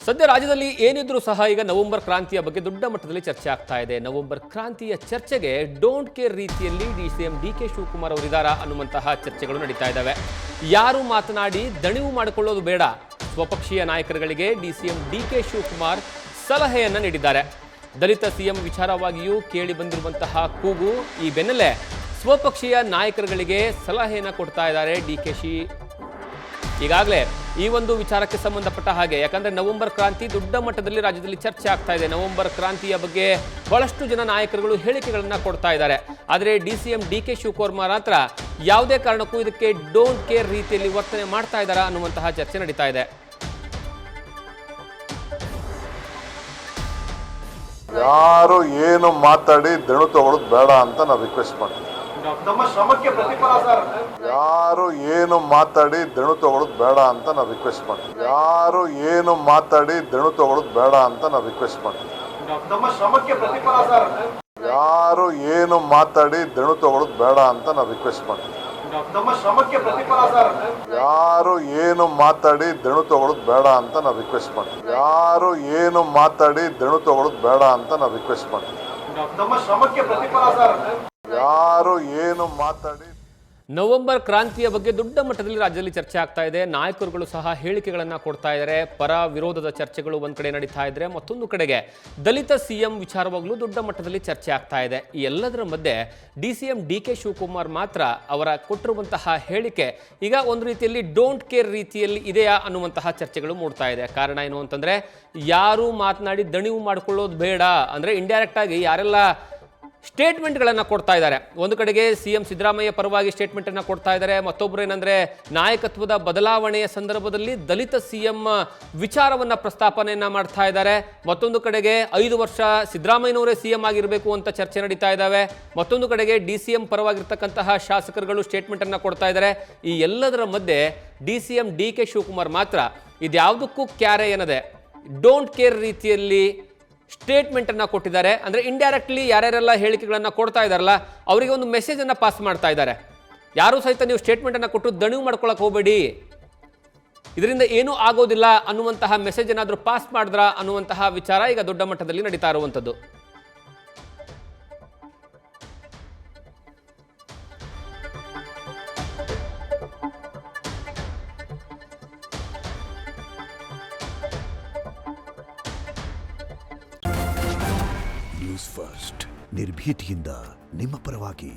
ಸದ್ಯ ರಾಜ್ಯದಲ್ಲಿ ಏನಿದ್ರೂ ಸಹ ಈಗ ನವೆಂಬರ್ ಕ್ರಾಂತಿಯ ಬಗ್ಗೆ ದೊಡ್ಡ ಮಟ್ಟದಲ್ಲಿ ಚರ್ಚೆ ಆಗ್ತಾ ಇದೆ. ನವೆಂಬರ್ ಕ್ರಾಂತಿಯ ಚರ್ಚೆಗೆ ಡೋಂಟ್ ಕೇರ್ ರೀತಿಯಲ್ಲಿ ಸಿಎಂ ಡಿ.ಕೆ. ಶಿವಕುಮಾರ್ ಅವರಿದ್ದಾರಾ ಅನ್ನುವಂತಹ ಚರ್ಚೆಗಳು ನಡೀತಾ ಇದ್ದಾವೆ. ಯಾರು ಮಾತನಾಡಿ ದಣಿವು ಮಾಡಿಕೊಳ್ಳೋದು ಬೇಡ, ಸ್ವಪಕ್ಷೀಯ ನಾಯಕರುಗಳಿಗೆ ಸಿಎಂ ಡಿ.ಕೆ. ಶಿವಕುಮಾರ್ ಸಲಹೆಯನ್ನ ನೀಡಿದ್ದಾರೆ. ದಲಿತ ಸಿಎಂ ವಿಚಾರವಾಗಿಯೂ ಕೇಳಿ ಬಂದಿರುವಂತಹ ಕೂಗು ಈ ಬೆನ್ನಲ್ಲೇ ಸ್ವಪಕ್ಷೀಯ ನಾಯಕರುಗಳಿಗೆ ಸಲಹೆಯನ್ನ ಕೊಡ್ತಾ ಇದ್ದಾರೆ ಡಿ.ಕೆ.ಶಿ. ಈಗಾಗಲೇ ಈ ಒಂದು ವಿಚಾರಕ್ಕೆ ಸಂಬಂಧಪಟ್ಟ ಹಾಗೆ, ಯಾಕಂದ್ರೆ ನವೆಂಬರ್ ಕ್ರಾಂತಿ ದೊಡ್ಡ ಮಟ್ಟದಲ್ಲಿ ರಾಜ್ಯದಲ್ಲಿ ಚರ್ಚೆ ಆಗ್ತಾ ಇದೆ. ನವೆಂಬರ್ ಕ್ರಾಂತಿಯ ಬಗ್ಗೆ ಬಹಳಷ್ಟು ಜನ ನಾಯಕರುಗಳು ಹೇಳಿಕೆಗಳನ್ನ ಕೊಡ್ತಾ ಇದ್ದಾರೆ. ಆದರೆ ಸಿಎಂ ಡಿ.ಕೆ. ಶಿವಕುಮಾರ್ ಮಾತ್ರ ಯಾವುದೇ ಕಾರಣಕ್ಕೂ ಇದಕ್ಕೆ ಡೋಂಟ್ ಕೇರ್ ರೀತಿಯಲ್ಲಿ ವರ್ತನೆ ಮಾಡ್ತಾ ಇದ್ದಾರಾ ಅನ್ನುವಂತಹ ಚರ್ಚೆ ನಡೀತಾ ಇದೆ. ಯಾರು ಏನು ಮಾತಾಡಿ ದಣು ತಗೊಳ್ಳೋದು ಬೇಡ ಅಂತ ನಾವು ರಿಕ್ವೆಸ್ಟ್ ಮಾಡ್ತೀವಿ. ಯಾರು ಏನು ಮಾತಾಡಿ ದಣು ತಗೊಳ್ಳೋದು ಬೇಡ ಅಂತ ನಾವು ರಿಕ್ವೆಸ್ಟ್ ಮಾಡ್ತೀವಿ. ಯಾರು ಏನು ಮಾತಾಡಿ ದಣು ತಗೊಳ್ಳೋದು ಬೇಡ ಅಂತ ನಾವು ರಿಕ್ವೆಸ್ಟ್ ಮಾಡ್ತೀವಿ. ಯಾರು ಏನು ಮಾತಾಡಿ ದಣು ತಗೊಳ್ಳೋದು ಬೇಡ ಅಂತ ನಾವು ರಿಕ್ವೆಸ್ಟ್ ಮಾಡ್ತೀವಿ. ಯಾರು ಏನು ಮಾತಾಡಿ ದಣು ತಗೊಳ್ಳೋದು ಬೇಡ ಅಂತ ನಾವು ರಿಕ್ವೆಸ್ಟ್ ಮಾಡ್ತೀವಿ. ಯಾರು ಏನು ಮಾತಾಡಿ ದಣು ತಗೊಳ್ಳೋದು ಬೇಡ ಅಂತ ನಾವು ರಿಕ್ವೆಸ್ಟ್ ಮಾಡ್ತೀವಿ. ಯಾರು ಏನು ಮಾತಾಡಿ. ನವೆಂಬರ್ ಕ್ರಾಂತಿಯ ಬಗ್ಗೆ ದೊಡ್ಡ ಮಟ್ಟದಲ್ಲಿ ರಾಜ್ಯದಲ್ಲಿ ಚರ್ಚೆ ಆಗ್ತಾ ಇದೆ. ನಾಯಕರುಗಳು ಸಹ ಹೇಳಿಕೆಗಳನ್ನ ಕೊಡ್ತಾ ಇದ್ದಾರೆ. ಪರ ವಿರೋಧದ ಚರ್ಚೆಗಳು ಒಂದ್ ಕಡೆ ನಡೀತಾ ಇದ್ರೆ, ಮತ್ತೊಂದು ಕಡೆಗೆ ದಲಿತ ಸಿಎಂ ವಿಚಾರವಾಗಲೂ ದೊಡ್ಡ ಮಟ್ಟದಲ್ಲಿ ಚರ್ಚೆ ಆಗ್ತಾ ಇದೆ. ಈ ಎಲ್ಲದರ ಮಧ್ಯೆ ಸಿಎಂ ಡಿ.ಕೆ. ಶಿವಕುಮಾರ್ ಮಾತ್ರ ಅವರ ಕೊಟ್ಟಿರುವಂತಹ ಹೇಳಿಕೆ ಈಗ ಒಂದು ರೀತಿಯಲ್ಲಿ ಡೋಂಟ್ ಕೇರ್ ರೀತಿಯಲ್ಲಿ ಇದೆಯಾ ಅನ್ನುವಂತಹ ಚರ್ಚೆಗಳು ಮೂಡ್ತಾ ಇದೆ. ಕಾರಣ ಏನು ಅಂತಂದ್ರೆ, ಯಾರು ಮಾತನಾಡಿ ದಣಿವು ಮಾಡಿಕೊಳ್ಳೋದು ಬೇಡ ಅಂದ್ರೆ ಇಂಡೈರೆಕ್ಟ್ ಆಗಿ ಯಾರೆಲ್ಲ ಸ್ಟೇಟ್ಮೆಂಟ್ಗಳನ್ನು ಕೊಡ್ತಾ ಇದ್ದಾರೆ. ಒಂದು ಕಡೆಗೆ ಸಿಎಂ ಸಿದ್ದರಾಮಯ್ಯ ಪರವಾಗಿ ಸ್ಟೇಟ್ಮೆಂಟ್ ಅನ್ನು ಕೊಡ್ತಾ ಇದ್ದಾರೆ. ಮತ್ತೊಬ್ಬರು ಏನಂದ್ರೆ, ನಾಯಕತ್ವದ ಬದಲಾವಣೆಯ ಸಂದರ್ಭದಲ್ಲಿ ದಲಿತ ಸಿಎಂ ವಿಚಾರವನ್ನ ಪ್ರಸ್ತಾಪನೆಯನ್ನ ಮಾಡ್ತಾ ಇದ್ದಾರೆ. ಮತ್ತೊಂದು ಕಡೆಗೆ 5 ವರ್ಷ ಸಿದ್ದರಾಮಯ್ಯನವರೇ ಸಿಎಂ ಆಗಿರಬೇಕು ಅಂತ ಚರ್ಚೆ ನಡೀತಾ ಇದ್ದಾವೆ. ಮತ್ತೊಂದು ಕಡೆಗೆ ಸಿಎಂ ಪರವಾಗಿರ್ತಕ್ಕಂತಹ ಶಾಸಕರುಗಳು ಸ್ಟೇಟ್ಮೆಂಟ್ ಅನ್ನ ಕೊಡ್ತಾ ಇದ್ದಾರೆ. ಈ ಎಲ್ಲದರ ಮಧ್ಯೆ ಸಿಎಂ ಡಿ.ಕೆ. ಶಿವಕುಮಾರ್ ಮಾತ್ರ ಇದ್ಯಾವುದಕ್ಕೂ ಕ್ಯಾರೆ ಏನದೆ ಡೋಂಟ್ ಕೇರ್ ರೀತಿಯಲ್ಲಿ ಸ್ಟೇಟ್ಮೆಂಟ್ ಅನ್ನ ಕೊಟ್ಟಿದ್ದಾರೆ. ಅಂದ್ರೆ ಇಂಡೈರೆಕ್ಟ್ಲಿ ಯಾರ್ಯಾರೆಲ್ಲ ಹೇಳಿಕೆಗಳನ್ನ ಕೊಡ್ತಾ ಇದಾರಲ್ಲ ಅವರಿಗೆ ಒಂದು ಮೆಸೇಜ್ ಅನ್ನ ಪಾಸ್ ಮಾಡ್ತಾ ಇದ್ದಾರೆ. ಯಾರು ಸಹಿತ ನೀವು ಸ್ಟೇಟ್ಮೆಂಟ್ ಅನ್ನ ಕೊಟ್ಟು ದಣಿವು ಮಾಡ್ಕೊಳಕ್ ಹೋಗಬೇಡಿ, ಇದರಿಂದ ಏನೂ ಆಗೋದಿಲ್ಲ ಅನ್ನುವಂತಹ ಮೆಸೇಜ್ ಏನಾದರೂ ಪಾಸ್ ಮಾಡಿದ್ರ ಅನ್ನುವಂತಹ ವಿಚಾರ ಈಗ ದೊಡ್ಡ ಮಟ್ಟದಲ್ಲಿ ನಡೀತಾ ಇರುವಂಥದ್ದು. ನ್ಯೂಸ್ ಫಸ್ಟ್ ನಿರ್ಭೀತಿಯಿಂದ ನಿಮ್ಮ ಪರವಾಗಿ.